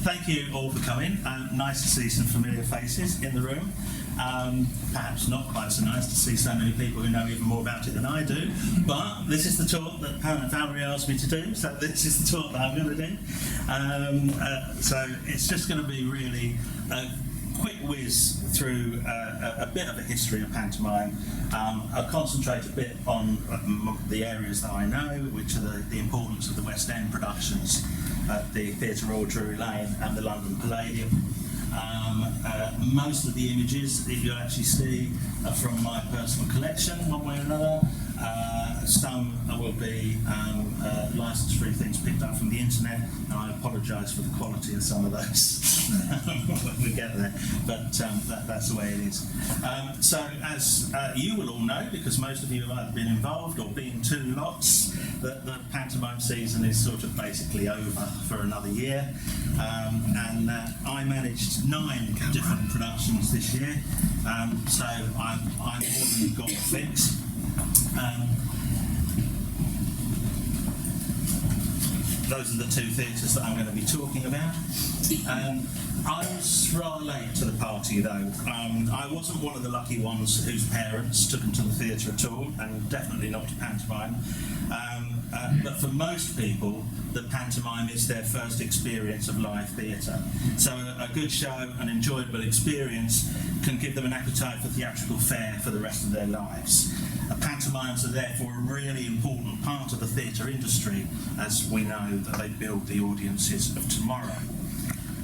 thank you all for coming. Nice to see some familiar faces in the room. Perhaps not quite so nice to see so many people who know even more about it than I do, but this is the talk that Valerie asked me to do, so this is the talk that I'm going to do. So it's just going to be really a quick whiz through a bit of a history of pantomime. I'll concentrate a bit on the areas that I know, which are the importance of the West End productions at the Theatre Royal Drury Lane and the London Palladium. Most of the images that you'll actually see are from my personal collection, one way or another. Some will be license-free things picked up from the internet, and I apologise for the quality of some of those when we get there, but that's the way it is. So as you will all know, because most of you have either been involved or been to lots, the pantomime season is sort of basically over for another year, and I managed 9 different productions this year, so I'm more than got the fix. Those are the 2 theatres that I'm going to be talking about. I was rather late to the party though. I wasn't one of the lucky ones whose parents took them to the theatre at all, and definitely not to pantomime. But for most people, the pantomime is their first experience of live theatre. So a good show, an enjoyable experience, can give them an appetite for theatrical fare for the rest of their lives. Pantomimes are therefore a really important part of the theatre industry, as we know that they build the audiences of tomorrow.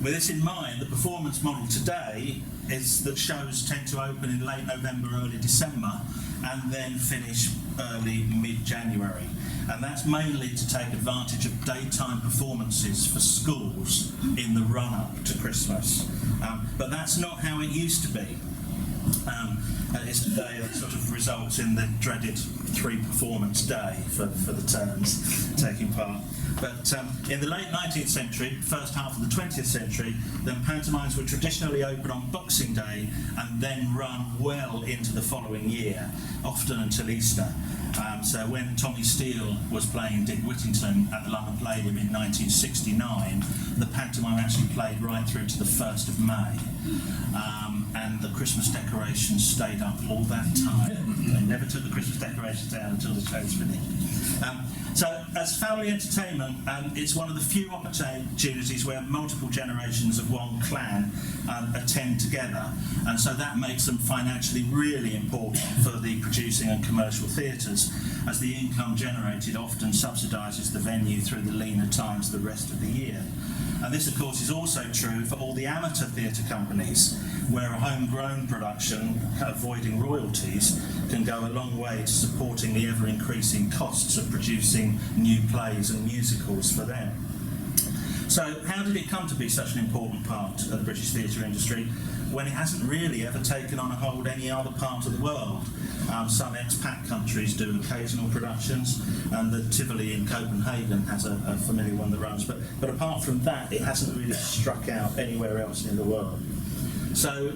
With this in mind, the performance model today is that shows tend to open in late November, early December, and then finish early mid-January. And that's mainly to take advantage of daytime performances for schools in the run-up to Christmas. But that's not how it used to be. It's today that sort of results in the dreaded 3-performance day for the terms taking part. But in the late 19th century, first half of the 20th century, then pantomimes were traditionally open on Boxing Day and then run well into the following year, often until Easter. So when Tommy Steele was playing Dick Whittington at the London Palladium in 1969, the pantomime actually played right through to the 1st of May. And the Christmas decorations stayed up all that time. They never took the Christmas decorations down until the show was finished. So as family entertainment, it's one of the few opportunities where multiple generations of one clan attend together, and so that makes them financially really important for the producing and commercial theatres, as the income generated often subsidises the venue through the leaner times the rest of the year. And this, of course, is also true for all the amateur theatre companies, where a homegrown production, avoiding royalties, can go a long way to supporting the ever-increasing costs of producing new plays and musicals for them. So how did it come to be such an important part of the British theatre industry when it hasn't really ever taken on a hold any other part of the world? Some expat countries do occasional productions, and the Tivoli in Copenhagen has a familiar one that runs, but apart from that, it hasn't really struck out anywhere else in the world. So,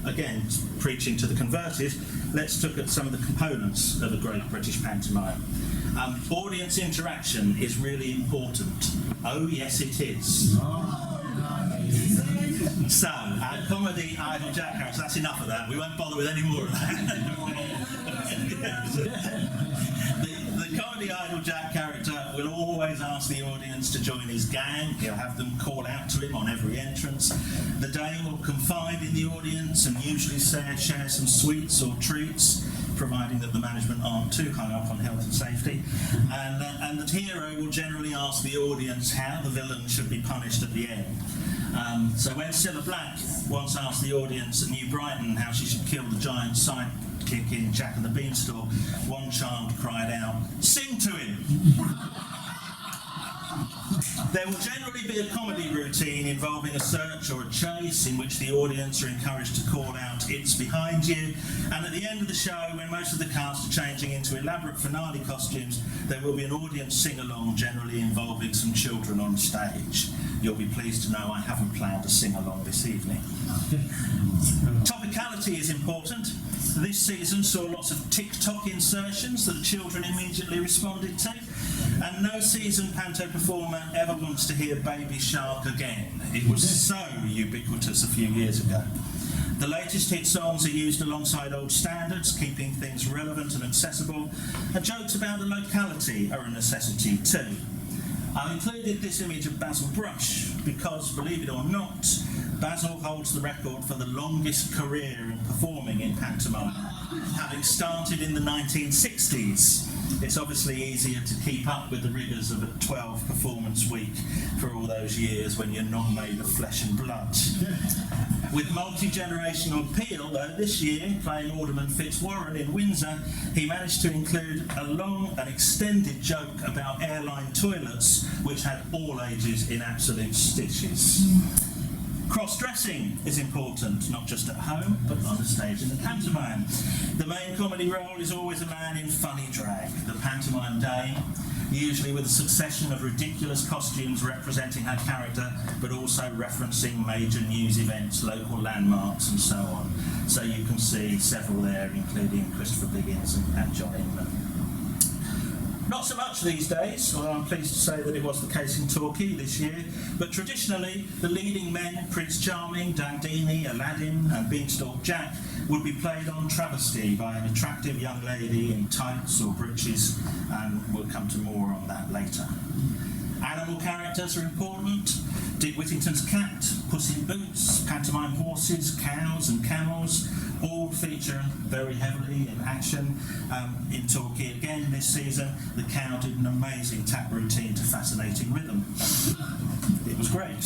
again, preaching to the converted, let's look at some of the components of a great British pantomime. Audience interaction is really important. Oh, yes, it is. So, comedy, idle jack characters, that's enough of that. We won't bother with any more of that. The comedy idle jack character will always ask the audience to join his gang. He'll have them call out to him on every entrance. The dame will confide in the audience and usually share some sweets or treats, providing that the management aren't too hung up on health and safety. And the hero will generally ask the audience how the villain should be punished at the end. So when Cilla Black once asked the audience at New Brighton how she should kill the giant sidekick in Jack and the Beanstalk, one child cried out, "Sing to him!" There will generally be a comedy routine involving a search or a chase in which the audience are encouraged to call out, "It's behind you," and at the end of the show, when most of the cast are changing into elaborate finale costumes, there will be an audience sing-along, generally involving some children on stage. You'll be pleased to know I haven't planned a sing-along this evening. Topicality is important. This season saw lots of TikTok insertions that the children immediately responded to, and no seasoned panto performer ever wants to hear Baby Shark again. It was so ubiquitous a few years ago. The latest hit songs are used alongside old standards, keeping things relevant and accessible, and jokes about the locality are a necessity too. I've included this image of Basil Brush because, believe it or not, Basil holds the record for the longest career in performing in pantomime, having started in the 1960s. It's obviously easier to keep up with the rigours of a 12-performance week for all those years when you're not made of flesh and blood. With multi-generational appeal, though, this year, playing Alderman Fitzwarren in Windsor, he managed to include a long and extended joke about airline toilets, which had all ages in absolute stitches. Cross-dressing is important, not just at home, but on the stage in the pantomime. The main comedy role is always a man in funny drag, the pantomime dame, usually with a succession of ridiculous costumes representing her character, but also referencing major news events, local landmarks, and so on. So you can see several there, including Christopher Biggins and John Inman. Not so much these days, although I'm pleased to say that it was the case in Torquay this year, but traditionally the leading men, Prince Charming, Dandini, Aladdin and Beanstalk Jack, would be played on travesty by an attractive young lady in tights or breeches, and we'll come to more on that later. Animal characters are important. Dick Whittington's cat, Puss in Boots, pantomime horses, cows and camels, all feature very heavily in action. In Torquay again this season, the cow did an amazing tap routine to fascinating rhythm. It was great.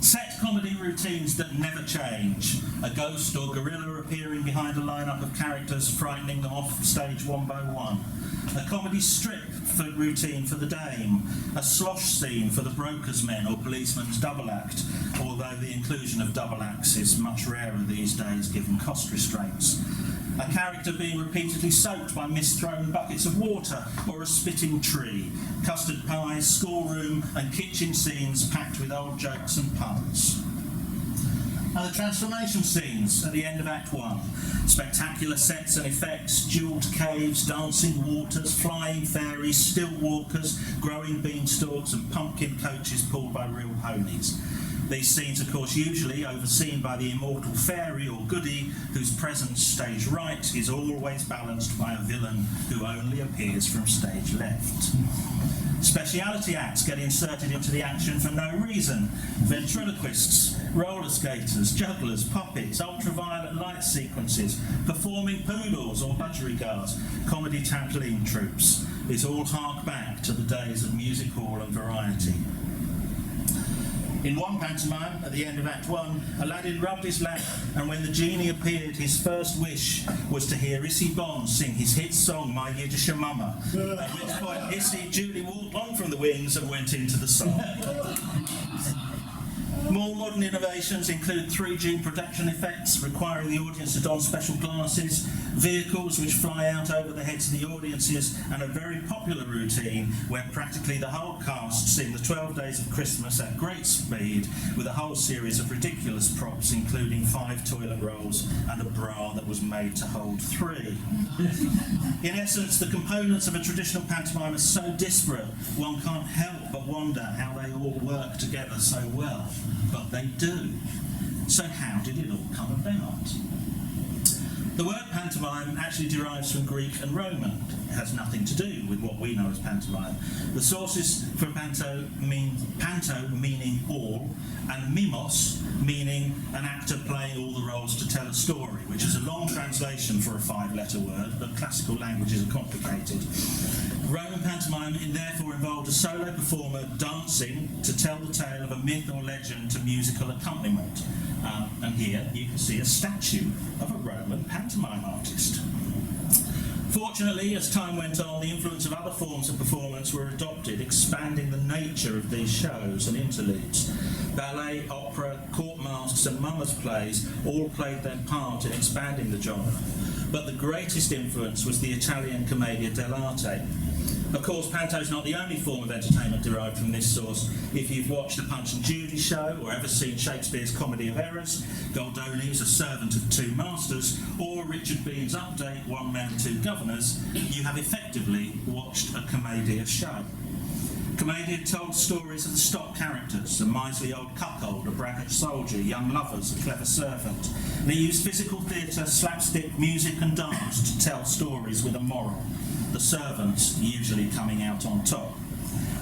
Set comedy routines that never change. A ghost or gorilla appearing behind a lineup of characters, frightening them off stage one by one. A comedy strip routine for the dame. A slosh scene for the broker's men or policeman's double act, although the inclusion of double acts is much rarer these days given cost restraints. A character being repeatedly soaked by misthrown buckets of water or a spitting tree. Custard pies, schoolroom and kitchen scenes packed with old jokes and puns. And the transformation scenes at the end of Act 1. Spectacular sets and effects, jewelled caves, dancing waters, flying fairies, still walkers, growing beanstalks and pumpkin coaches pulled by real ponies. These scenes, of course, usually overseen by the immortal fairy or goody, whose presence stage right is always balanced by a villain who only appears from stage left. Speciality acts get inserted into the action for no reason. Ventriloquists, roller skaters, jugglers, puppets, ultraviolet light sequences, performing poodles or budgerigars, comedy trampoline troupes. It's all hark back to the days of music hall and variety. In one pantomime, at the end of Act 1, Aladdin rubbed his lamp, and when the genie appeared, his first wish was to hear Issy Bond sing his hit song, My Yiddish Mama, at which point Issy duly walked on from the wings and went into the song. More modern innovations include 3G production effects requiring the audience to don special glasses, vehicles which fly out over the heads of the audiences, and a very popular routine where practically the whole cast sing the 12 Days of Christmas at great speed with a whole series of ridiculous props, including 5 toilet rolls and a bra that was made to hold 3. In essence, the components of a traditional pantomime are so disparate, one can't help but wonder how they all work together so well. But they do. So how did it all come about? The word pantomime actually derives from Greek and Roman. It has nothing to do with what we know as pantomime. The sources for panto meaning all, and mimos meaning an actor playing all the roles to tell a story, which is a long translation for a 5-letter word, but classical languages are complicated. Roman pantomime therefore involved a solo performer dancing to tell the tale of a myth or legend to musical accompaniment. And here you can see a statue of a Roman pantomime artist. Fortunately, as time went on, the influence of other forms of performance were adopted, expanding the nature of these shows and interludes. Ballet, opera, court masks and mummers' plays all played their part in expanding the genre. but the greatest influence was the Italian Commedia dell'arte. Of course, panto's not the only form of entertainment derived from this source. If you've watched the Punch and Judy show, or ever seen Shakespeare's Comedy of Errors, Goldoni's A Servant of Two Masters, or Richard Bean's Update, One Man, Two Governors, you have effectively watched a commedia show. Commedia told stories of the stock characters, a miserly old cuckold, a braggart soldier, young lovers, a clever servant. And it used physical theatre, slapstick, music and dance to tell stories with a moral, the servants usually coming out on top.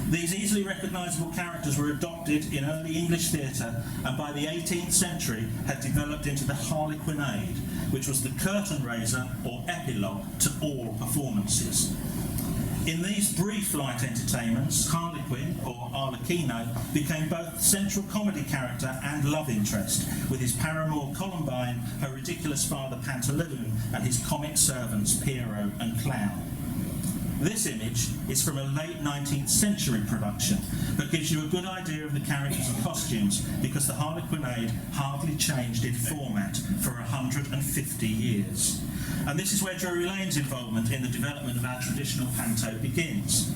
These easily recognisable characters were adopted in early English theatre and by the 18th century had developed into the harlequinade, which was the curtain raiser or epilogue to all performances. In these brief light entertainments, Harlequin, or Arlecchino, became both central comedy character and love interest, with his paramour Columbine, her ridiculous father Pantaloon, and his comic servants Pierrot and Clown. This image is from a late 19th century production, but gives you a good idea of the characters and costumes, because the Harlequinade hardly changed in format for 150 years. And this is where Drury Lane's involvement in the development of our traditional panto begins.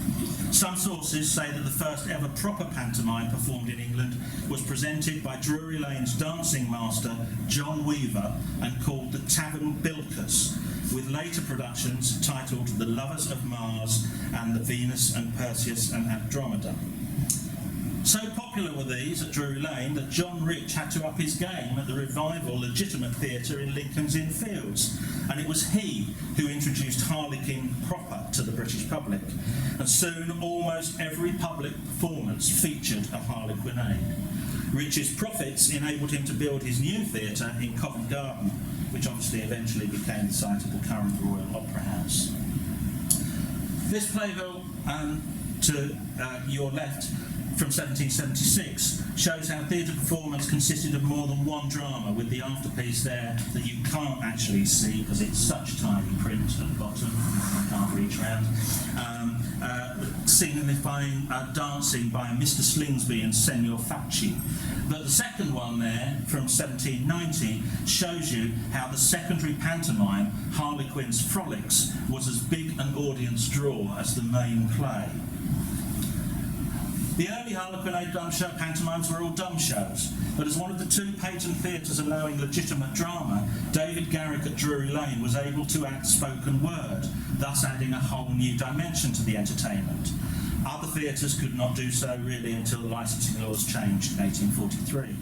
Some sources say that the first ever proper pantomime performed in England was presented by Drury Lane's dancing master John Weaver and called the Tavern Bilkers, with later productions titled The Lovers of Mars and The Venus and Perseus and Andromeda. So popular were these at Drury Lane that John Rich had to up his game at the revival legitimate theatre in Lincoln's Inn Fields, and it was he who introduced Harlequin proper to the British public, and soon almost every public performance featured a Harlequinade. Rich's profits enabled him to build his new theatre in Covent Garden, which obviously eventually became the site of the current Royal Opera House. This playbill to your left from 1776 shows how theatre performance consisted of more than one drama, with the afterpiece there that you can't actually see because it's such tiny print at the bottom, I can't reach around. Signifying dancing by Mr. Slingsby and Senor Facci. But the second one there, from 1790, shows you how the secondary pantomime, Harlequin's Frolics, was as big an audience draw as the main play. The early Harlequinade dumb show pantomimes were all dumb shows, but as one of the two patent theatres allowing legitimate drama, David Garrick at Drury Lane was able to act spoken word, thus adding a whole new dimension to the entertainment. Other theatres could not do so really until the licensing laws changed in 1843.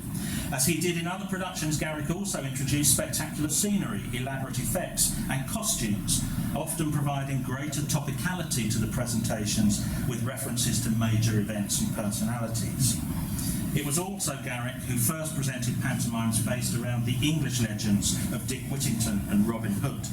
As he did in other productions, Garrick also introduced spectacular scenery, elaborate effects and costumes, often providing greater topicality to the presentations with references to major events and personalities. It was also Garrick who first presented pantomimes based around the English legends of Dick Whittington and Robin Hood.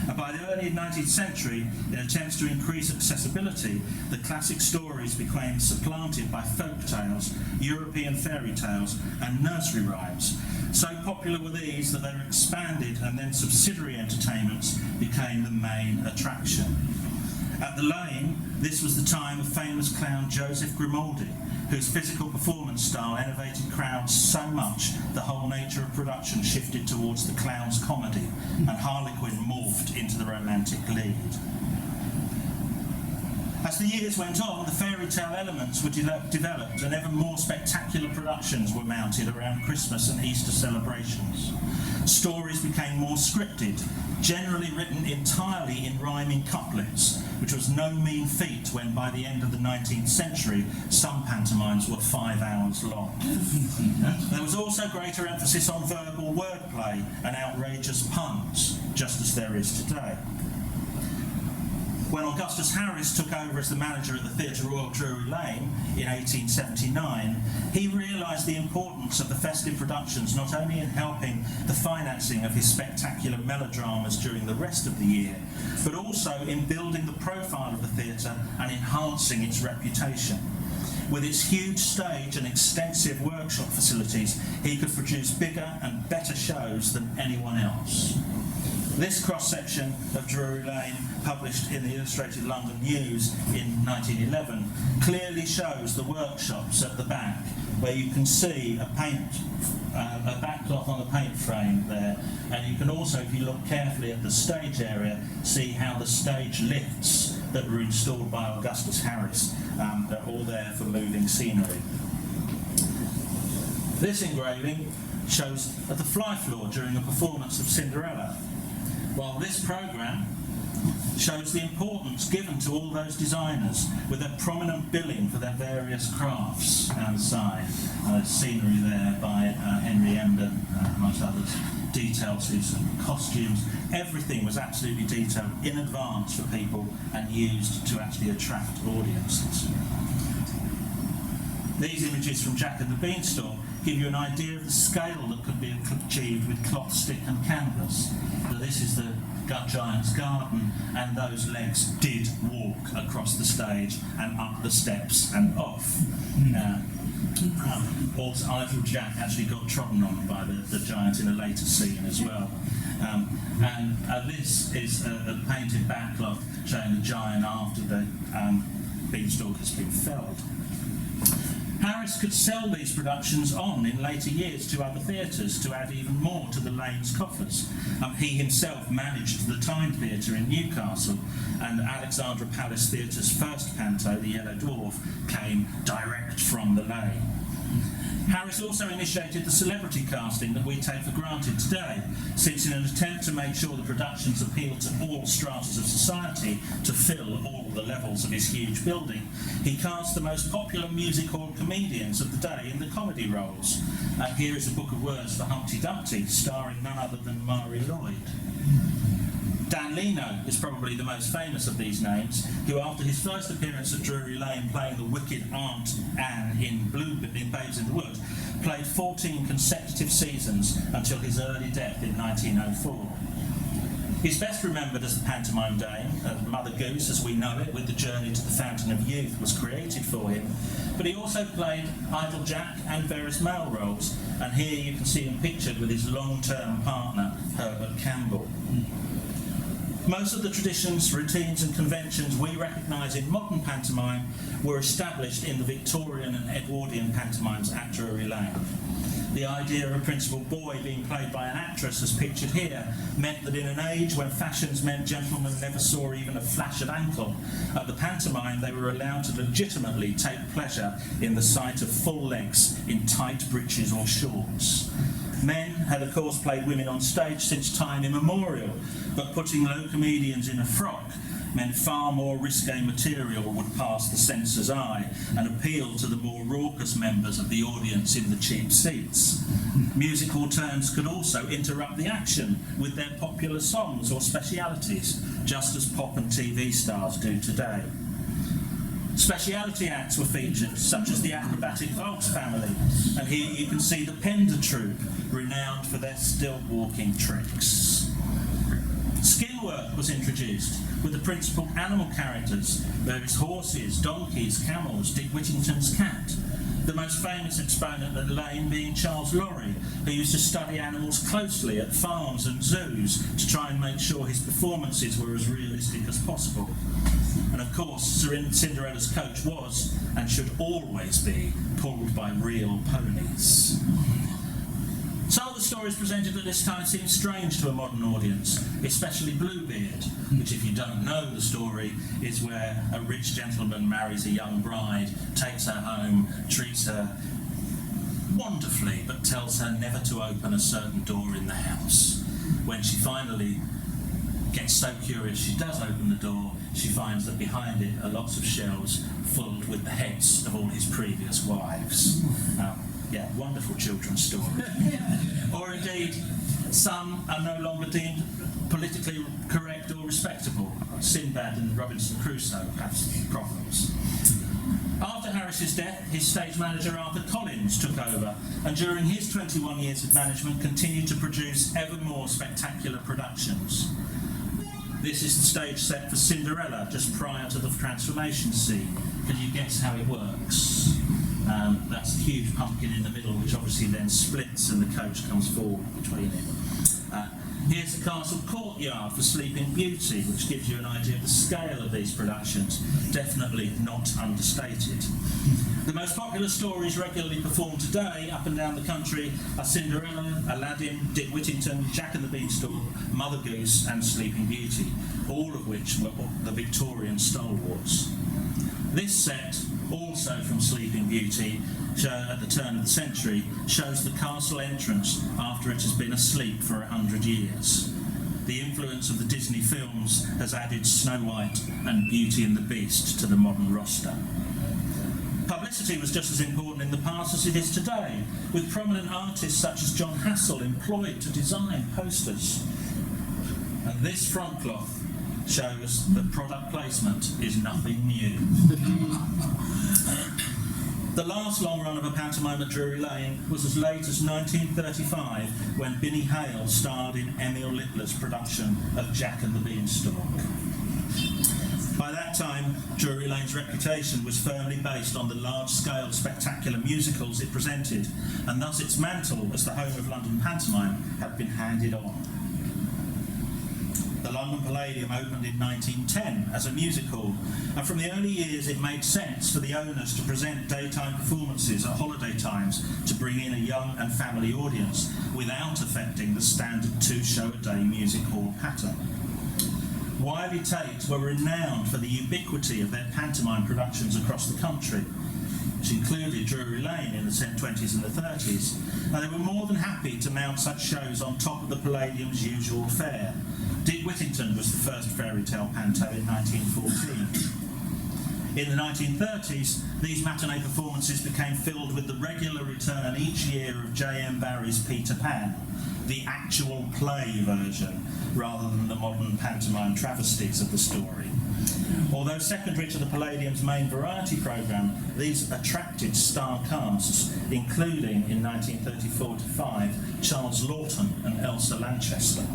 And by the early 19th century, in attempts to increase accessibility, the classic stories became supplanted by folk tales, European fairy tales, and nursery rhymes. So popular were these that they were expanded, and then subsidiary entertainments became the main attraction. At the Lane, this was the time of famous clown Joseph Grimaldi, whose physical performance style enervated crowds so much the whole nature of production shifted towards the clown's comedy, and Harlequin morphed into the romantic lead. As the years went on, the fairy tale elements were developed, and ever more spectacular productions were mounted around Christmas and Easter celebrations. Stories became more scripted, generally written entirely in rhyming couplets, which was no mean feat when by the end of the 19th century some pantomimes were 5 hours long. There was also greater emphasis on verbal wordplay and outrageous puns, just as there is today. When Augustus Harris took over as the manager at the Theatre Royal Drury Lane in 1879, he realised the importance of the festive productions not only in helping the financing of his spectacular melodramas during the rest of the year, but also in building the profile of the theatre and enhancing its reputation. With its huge stage and extensive workshop facilities, he could produce bigger and better shows than anyone else. This cross-section of Drury Lane, published in the Illustrated London News in 1911, clearly shows the workshops at the back, where you can see a backcloth on a paint frame there, and you can also, if you look carefully at the stage area, see how the stage lifts that were installed by Augustus Harris are all there for moving scenery. This engraving shows at the fly floor during a performance of Cinderella, while this programme shows the importance given to all those designers with their prominent billing for their various crafts outside. Scenery there by Henry Emden, amongst others, detailed suits and costumes. Everything was absolutely detailed in advance for people and used to actually attract audiences. These images from Jack and the Beanstalk give you an idea of the scale that could be achieved with cloth, stick and canvas. So this is the Giant's Garden, and those legs did walk across the stage and up the steps and off. Also, Idle Jack actually got trodden on by the giant in a later scene as well. This is a painted backcloth showing the giant after the beanstalk has been felled. Harris could sell these productions on in later years to other theatres to add even more to the Lane's coffers. He himself managed the Time Theatre in Newcastle, and Alexandra Palace Theatre's first panto, The Yellow Dwarf, came direct from the Lane. Harris also initiated the celebrity casting that we take for granted today, since in an attempt to make sure the productions appealed to all stratas of society to fill all the levels of his huge building, he cast the most popular music hall comedians of the day in the comedy roles. Here is a book of words for Humpty Dumpty, starring none other than Mari Lloyd. Dan Leno is probably the most famous of these names, who after his first appearance at Drury Lane playing the wicked Aunt Anne in Babes in the Wood, played 14 consecutive seasons until his early death in 1904. He's best remembered as the pantomime dame, Mother Goose as we know it, with the Journey to the Fountain of Youth was created for him, but he also played Idle Jack and various male roles, and here you can see him pictured with his long-term partner, Herbert Campbell. Most of the traditions, routines and conventions we recognise in modern pantomime were established in the Victorian and Edwardian pantomimes at Drury Lane. The idea of a principal boy being played by an actress, as pictured here, meant that in an age when fashions meant gentlemen never saw even a flash of ankle, at the pantomime they were allowed to legitimately take pleasure in the sight of full legs in tight breeches or shorts. Men had of course played women on stage since time immemorial, but putting low comedians in a frock meant far more risque material would pass the censor's eye and appeal to the more raucous members of the audience in the cheap seats. Musical turns could also interrupt the action with their popular songs or specialities, just as pop and TV stars do today. Speciality acts were featured, such as the acrobatic Volks family, and here you can see the Pender troupe, renowned for their stilt-walking tricks. Skin work was introduced, with the principal animal characters, various horses, donkeys, camels, Dick Whittington's cat. The most famous exponent at Lane being Charles Lorry, who used to study animals closely at farms and zoos to try and make sure his performances were as realistic as possible. And of course, Cinderella's coach was, and should always be, pulled by real ponies. Some of the stories presented at this time seem strange to a modern audience, especially Bluebeard, which, if you don't know the story, is where a rich gentleman marries a young bride, takes her home, treats her wonderfully, but tells her never to open a certain door in the house. When she finally gets so curious she does open the door, she finds that behind it are lots of shelves filled with the heads of all his previous wives. Yeah, wonderful children's story. Or indeed, some are no longer deemed politically correct or respectable. Sinbad and Robinson Crusoe have problems. After Harris's death, his stage manager Arthur Collins took over, and during his 21 years of management continued to produce ever more spectacular productions. This is the stage set for Cinderella, just prior to the transformation scene. Can you guess how it works? That's the huge pumpkin in the middle, which obviously then splits and the coach comes forward between it. Here's the castle courtyard for Sleeping Beauty, which gives you an idea of the scale of these productions, definitely not understated. The most popular stories regularly performed today up and down the country are Cinderella, Aladdin, Dick Whittington, Jack and the Beanstalk, Mother Goose and Sleeping Beauty, all of which were the Victorian stalwarts. This set, also from Sleeping Beauty, at the turn of the century, shows the castle entrance after it has been asleep for 100 years. The influence of the Disney films has added Snow White and Beauty and the Beast to the modern roster. Publicity was just as important in the past as it is today, with prominent artists such as John Hassell employed to design posters. And this front cloth shows that product placement is nothing new. The last long run of a pantomime at Drury Lane was as late as 1935, when Binny Hale starred in Emil Littler's production of Jack and the Beanstalk. By that time, Drury Lane's reputation was firmly based on the large-scale spectacular musicals it presented, and thus its mantle as the home of London pantomime had been handed on. The London Palladium opened in 1910 as a music hall, and from the early years it made sense for the owners to present daytime performances at holiday times to bring in a young and family audience without affecting the standard two-show-a-day music hall pattern. Wiley Tate were renowned for the ubiquity of their pantomime productions across the country, which included Drury Lane in the 20s and the 30s, and they were more than happy to mount such shows on top of the Palladium's usual fare. Dick Whittington was the first fairy tale panto in 1914. In the 1930s, these matinee performances became filled with the regular return each year of J.M. Barrie's Peter Pan, the actual play version, rather than the modern pantomime travesties of the story. Although secondary to the Palladium's main variety programme, these attracted star casts, including, in 1934-5, Charles Laughton and Elsa Lanchester.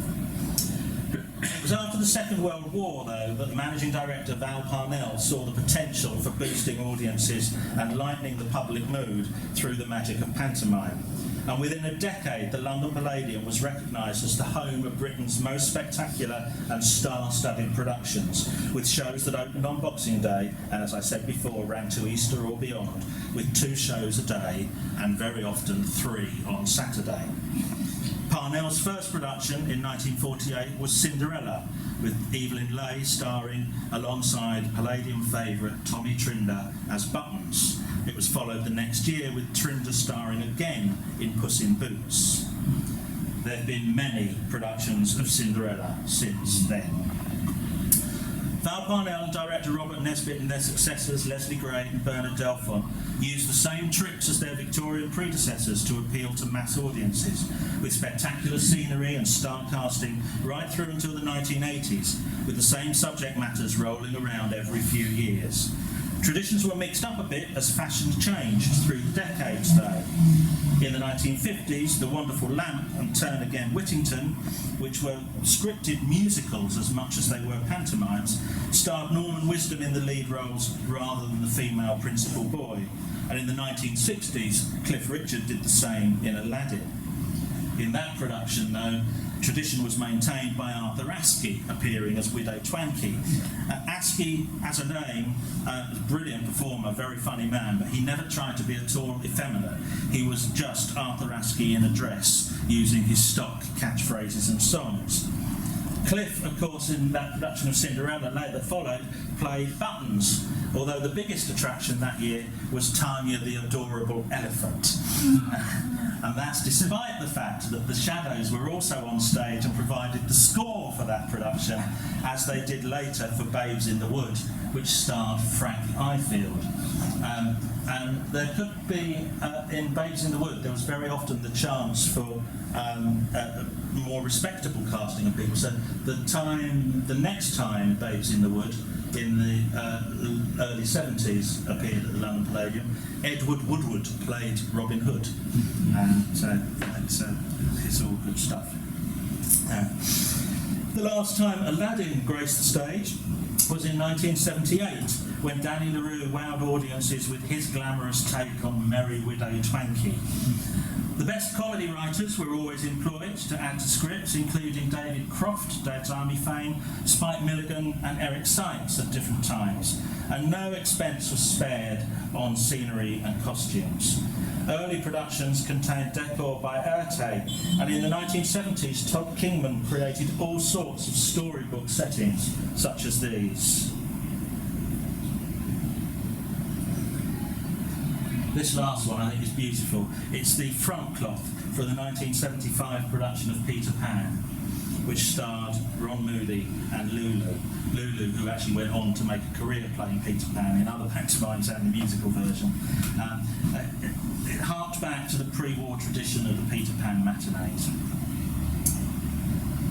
It was after the Second World War, though, that the managing director Val Parnell saw the potential for boosting audiences and lightening the public mood through the magic of pantomime. And within a decade, the London Palladium was recognised as the home of Britain's most spectacular and star-studded productions, with shows that opened on Boxing Day and, as I said before, ran to Easter or beyond, with 2 shows a day and very often 3 on Saturday. Parnell's first production in 1948 was Cinderella, with Evelyn Leigh starring alongside Palladium favourite Tommy Trinder as Buttons. It was followed the next year with Trinder starring again in Puss in Boots. There have been many productions of Cinderella since then. Val Parnell and director Robert Nesbitt and their successors, Leslie Gray and Bernard Delphon, used the same tricks as their Victorian predecessors to appeal to mass audiences, with spectacular scenery and star casting right through until the 1980s, with the same subject matters rolling around every few years. Traditions were mixed up a bit as fashions changed through the decades, though. In the 1950s, The Wonderful Lamp and Turn Again Whittington, which were scripted musicals as much as they were pantomimes, starred Norman Wisdom in the lead roles rather than the female principal boy. And in the 1960s, Cliff Richard did the same in Aladdin. In that production, though, tradition was maintained by Arthur Askey appearing as Widow Twankey. Askey, as a name, was a brilliant performer, very funny man, but he never tried to be at all effeminate. He was just Arthur Askey in a dress, using his stock catchphrases and songs. Cliff, of course, in that production of Cinderella that followed, played Buttons, although the biggest attraction that year was Tanya the Adorable Elephant. And that's despite the fact that the Shadows were also on stage and provided the score for that production, as they did later for Babes in the Wood, which starred Frank Ifield. And there could be, in Babes in the Wood, there was very often the chance for more respectable casting of people. So the next time Babes in the Wood, in the early 70s, appeared at the London Palladium, Edward Woodward played Robin Hood. And so it's all good stuff. The last time Aladdin graced the stage was in 1978, when Danny LaRue wowed audiences with his glamorous take on Merry Widow Twankey. The best comedy writers were always employed to add to scripts, including David Croft, Dad's Army fame, Spike Milligan and Eric Sykes at different times, and no expense was spared on scenery and costumes. Early productions contained decor by Erte, and in the 1970s Todd Kingman created all sorts of storybook settings, such as these. This last one I think is beautiful. It's the front cloth for the 1975 production of Peter Pan, which starred Ron Moody and Lulu. Lulu, who actually went on to make a career playing Peter Pan in other pantomimes and the musical version. It harked back to the pre-war tradition of the Peter Pan matinees.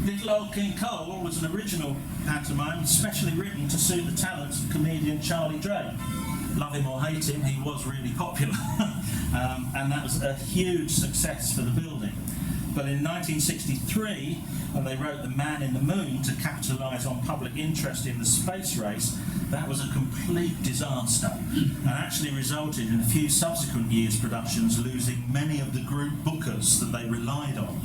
Little Old King Cole was an original pantomime specially written to suit the talents of comedian Charlie Drake. Love him or hate him, he was really popular. And that was a huge success for the building. But in 1963, when they wrote The Man in the Moon to capitalise on public interest in the space race, that was a complete disaster and actually resulted in a few subsequent years' productions losing many of the group bookers that they relied on.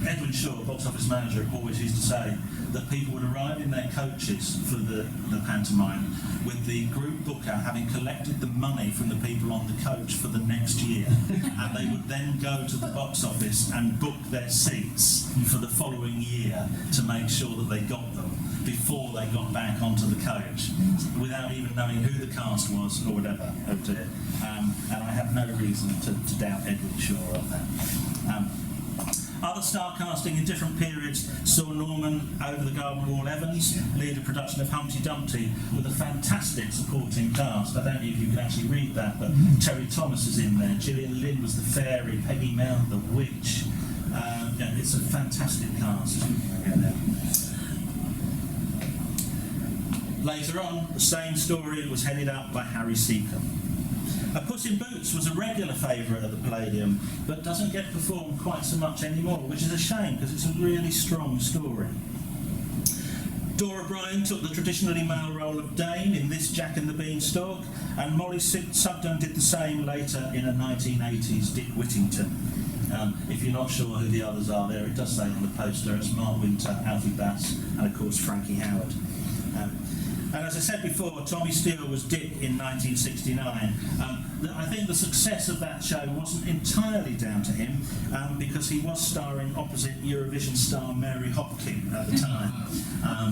Edwin Shaw, box office manager, always used to say that people would arrive in their coaches for the pantomime with the group booker having collected the money from the people on the coach for the next year, and they would then go to the box office and book their seats for the following year to make sure that they got them before they got back onto the coach, without even knowing who the cast was or whatever. Oh dear. And I have no reason to doubt Edwin Shaw on that. Other star casting in different periods saw Norman Over the Garden Wall Evans lead a production of Humpty Dumpty with a fantastic supporting cast. I don't know if you can actually read that, but Terry Thomas is in there, Gillian Lynn was the fairy, Peggy Mount the witch. It's a fantastic cast. Later on, the same story was headed up by Harry Seacombe. A Puss in Boots was a regular favourite at the Palladium, but doesn't get performed quite so much anymore, which is a shame because it's a really strong story. Dora Bryan took the traditionally male role of Dane in this Jack and the Beanstalk, and Molly Sugden did the same later in a 1980s Dick Whittington. If you're not sure who the others are there, it does say on the poster it's Mark Winter, Alfie Bass, and of course Frankie Howard. And as I said before, Tommy Steele was Dick in 1969. I think the success of that show wasn't entirely down to him, because he was starring opposite Eurovision star Mary Hopkin at the time,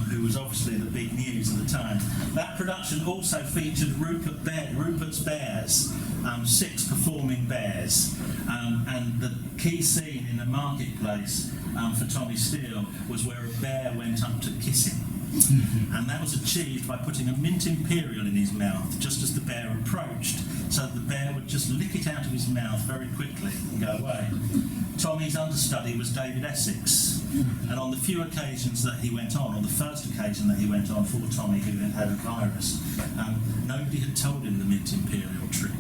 who was obviously the big news at the time. That production also featured Rupert's Bears, 6 performing bears, and the key scene in the marketplace for Tommy Steele was where a bear went up to kiss him. And that was achieved by putting a mint imperial in his mouth just as the bear approached, so that the bear would just lick it out of his mouth very quickly and go away. Tommy's understudy was David Essex, and on the few occasions that he went on, or the first occasion that he went on for Tommy, who had a virus, nobody had told him the mint imperial trick.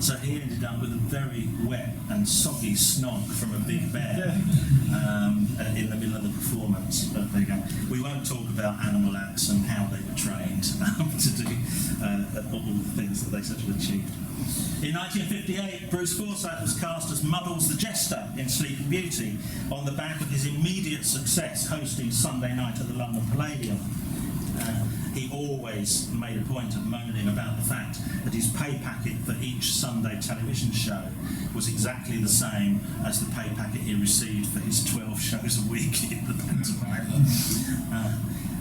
So he ended up with a very wet and soggy snog from a big bear in the middle of the performance. But there you go. We won't talk about animal acts and how they were trained to do all the things that they sort of achieved. In 1958, Bruce Forsyth was cast as Muddles the Jester in Sleeping Beauty on the back of his immediate success hosting Sunday night at the London Palladium. He always made a point of moaning about the fact that his pay packet for each Sunday television show was exactly the same as the pay packet he received for his 12 shows a week in the pantomime.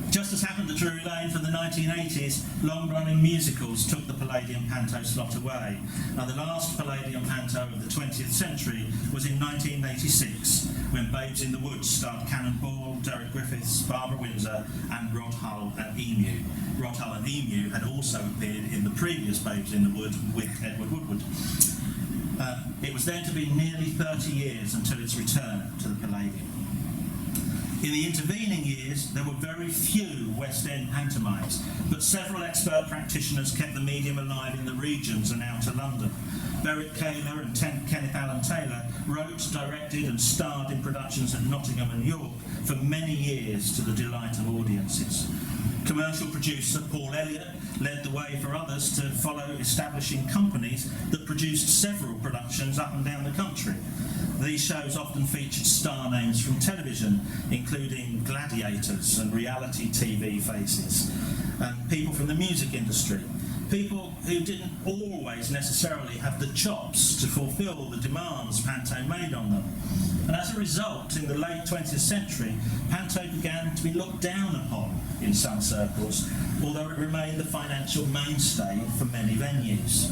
Just as happened at Drury Lane for the 1980s, long-running musicals took the Palladium Panto slot away. Now, the last Palladium Panto of the 20th century was in 1986, when Babes in the Woods starred Cannonball, Derek Griffiths, Barbara Windsor, and Rod Hull and Emu. Rod Hull and Emu had also appeared in the previous Babes in the Wood with Edward Woodward. It was then to be nearly 30 years until its return to the Palladium. In the intervening years, there were very few West End pantomimes, but several expert practitioners kept the medium alive in the regions and out to London. Berwick Kaler and Kenneth Allen Taylor wrote, directed and starred in productions at Nottingham and York for many years to the delight of audiences. Commercial producer Paul Elliott led the way for others to follow, establishing companies that produced several productions up and down the country. These shows often featured star names from television, including gladiators and reality TV faces, and people from the music industry. People who didn't always necessarily have the chops to fulfil the demands Panto made on them. And as a result, in the late 20th century, Panto began to be looked down upon in some circles, although it remained the financial mainstay for many venues.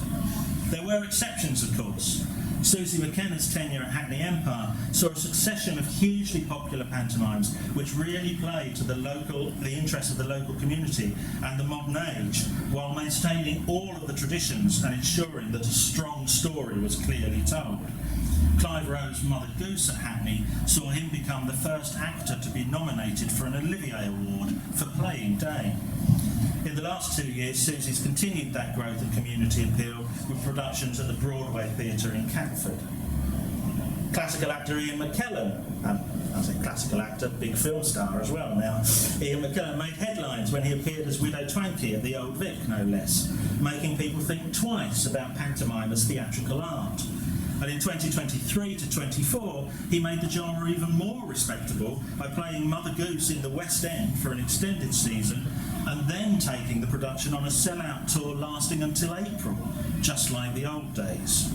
There were exceptions, of course. Susie McKenna's tenure at Hackney Empire saw a succession of hugely popular pantomimes which really played to the interests of the local community and the modern age, while maintaining all of the traditions and ensuring that a strong story was clearly told. Clive Rowe's Mother Goose at Hackney saw him become the first actor to be nominated for an Olivier Award for playing Dane. In the last 2 years, Susie's continued that growth and community appeal with productions at the Broadway Theatre in Catford. Classical actor Ian McKellen, I say classical actor, big film star as well now, Ian McKellen made headlines when he appeared as Widow Twankey at the Old Vic, no less, making people think twice about pantomime as theatrical art. And in 2023 to 24, he made the genre even more respectable by playing Mother Goose in the West End for an extended season, and then taking the production on a sell-out tour lasting until April, just like the old days.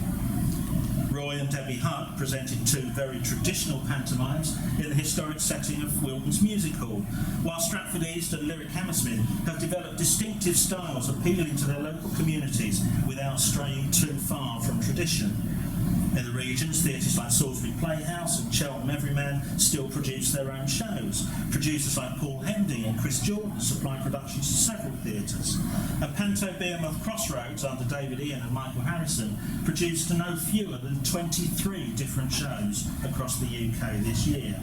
Roy and Debbie Hutt presented two very traditional pantomimes in the historic setting of Wilton's Music Hall, while Stratford East and Lyric Hammersmith have developed distinctive styles appealing to their local communities without straying too far from tradition. In the regions, theatres like Salisbury Playhouse and Cheltenham Everyman still produce their own shows. Producers like Paul Hendy and Chris Jordan supply productions to several theatres. And Panto Bournemouth Crossroads, under David Ian and Michael Harrison, produced no fewer than 23 different shows across the UK this year.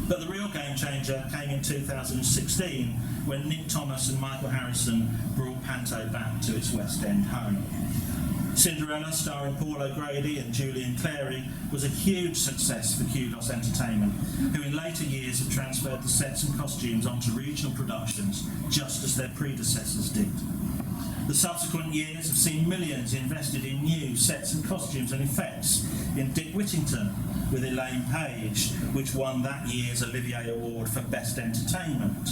But the real game changer came in 2016 when Nick Thomas and Michael Harrison brought Panto back to its West End home. Cinderella, starring Paul O'Grady and Julian Clary, was a huge success for Kudos Entertainment, who in later years have transferred the sets and costumes onto regional productions, just as their predecessors did. The subsequent years have seen millions invested in new sets and costumes and effects in Dick Whittington with Elaine Page, which won that year's Olivier Award for Best Entertainment.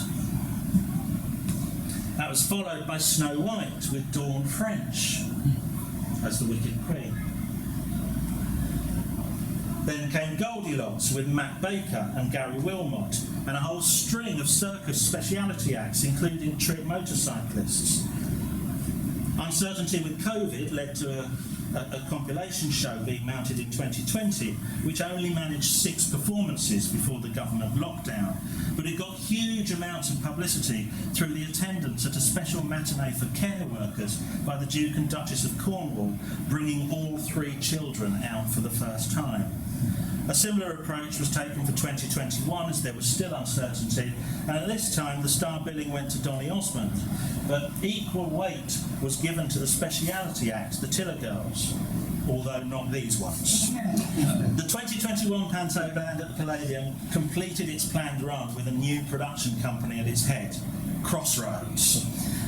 That was followed by Snow White with Dawn French as the Wicked Queen. Then came Goldilocks with Matt Baker and Gary Wilmot, and a whole string of circus speciality acts, including trick motorcyclists. Uncertainty with COVID led to a compilation show being mounted in 2020, which only managed 6 performances before the government lockdown. But it got huge amounts of publicity through the attendance at a special matinee for care workers by the Duke and Duchess of Cornwall, bringing all 3 children out for the first time. A similar approach was taken for 2021 as there was still uncertainty, and at this time the star billing went to Donny Osmond, but equal weight was given to the speciality act, the Tiller Girls, although not these ones. The 2021 Panto Band at the Palladium completed its planned run with a new production company at its head, Crossroads.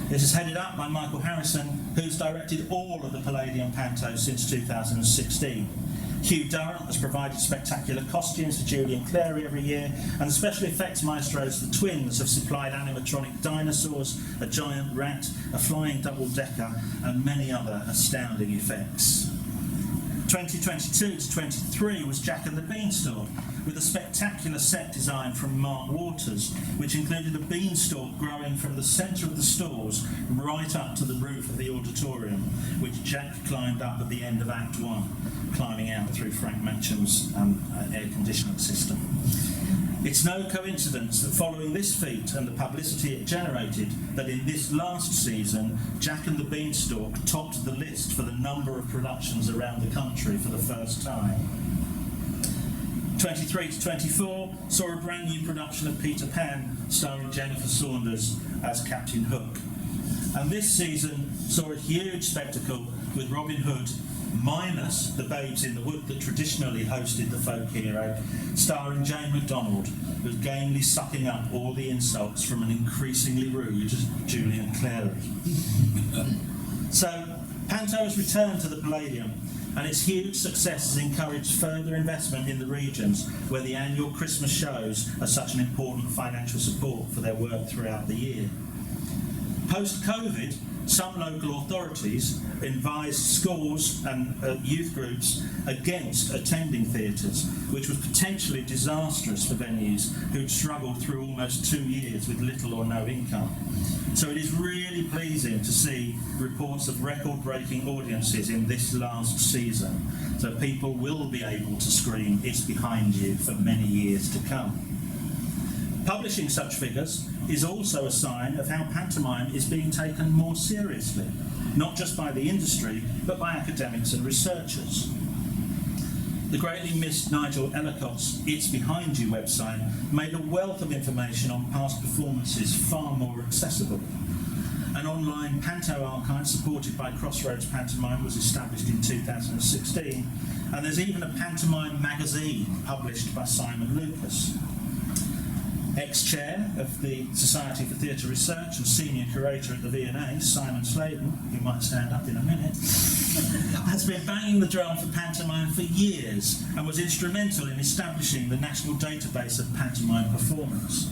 This is headed up by Michael Harrison, who's directed all of the Palladium Pantos since 2016. Hugh Durrant has provided spectacular costumes for Julian Clary every year, and the special effects maestros, the twins, have supplied animatronic dinosaurs, a giant rat, a flying double-decker, and many other astounding effects. 2022 to 23 was Jack and the Beanstalk, with a spectacular set design from Mark Waters, which included a beanstalk growing from the centre of the stalls right up to the roof of the auditorium, which Jack climbed up at the end of Act 1, climbing out through Frank Matcham's air conditioning system. It's no coincidence that following this feat and the publicity it generated, that in this last season, Jack and the Beanstalk topped the list for the number of productions around the country for the first time. 23 to 24 saw a brand new production of Peter Pan, starring Jennifer Saunders as Captain Hook. And this season saw a huge spectacle with Robin Hood minus the Babes in the Wood that traditionally hosted the folk hero, starring Jane MacDonald, who's gamely sucking up all the insults from an increasingly rude Julian Clary. So, Panto has returned to the Palladium, and its huge success has encouraged further investment in the regions where the annual Christmas shows are such an important financial support for their work throughout the year. Post-COVID, some local authorities advised schools and youth groups against attending theatres, which was potentially disastrous for venues who'd struggled through almost 2 years with little or no income. So it is really pleasing to see reports of record-breaking audiences in this last season, so people will be able to scream "It's Behind You" for many years to come. Publishing such figures is also a sign of how pantomime is being taken more seriously, not just by the industry, but by academics and researchers. The greatly missed Nigel Ellicott's It's Behind You website made a wealth of information on past performances far more accessible. An online panto archive supported by Crossroads Pantomime was established in 2016, and there's even a pantomime magazine published by Simon Lucas. Ex-chair of the Society for Theatre Research and senior curator at the V&A, Simon Sladen, who might stand up in a minute, has been banging the drum for pantomime for years and was instrumental in establishing the national database of pantomime performance.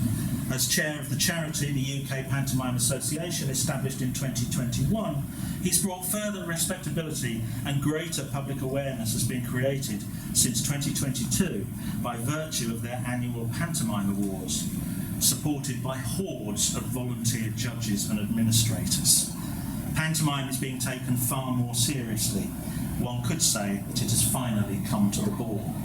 As chair of the charity, the UK Pantomime Association, established in 2021, he's brought further respectability and greater public awareness has been created since 2022 by virtue of their annual Pantomime Awards, supported by hordes of volunteer judges and administrators. Pantomime is being taken far more seriously. One could say that it has finally come to the ball.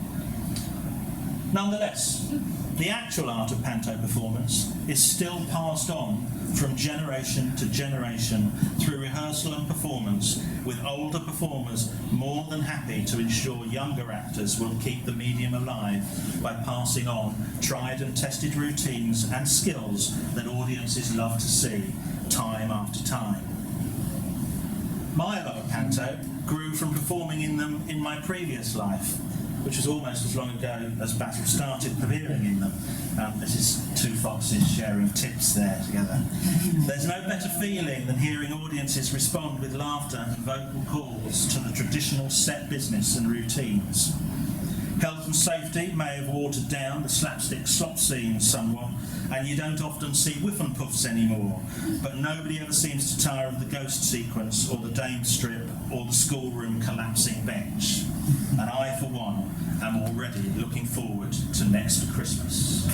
Nonetheless, the actual art of panto performance is still passed on from generation to generation through rehearsal and performance, with older performers more than happy to ensure younger actors will keep the medium alive by passing on tried and tested routines and skills that audiences love to see time after time. My love of panto grew from performing in them in my previous life, which was almost as long ago as Basil started appearing in them. This is two foxes sharing tips there together. There's no better feeling than hearing audiences respond with laughter and vocal calls to the traditional set business and routines. Health and safety may have watered down the slapstick slop scenes somewhat, and you don't often see whiff and puffs anymore, but nobody ever seems to tire of the ghost sequence or the dame strip or the schoolroom collapsing bench. And I, for one, am already looking forward to next Christmas.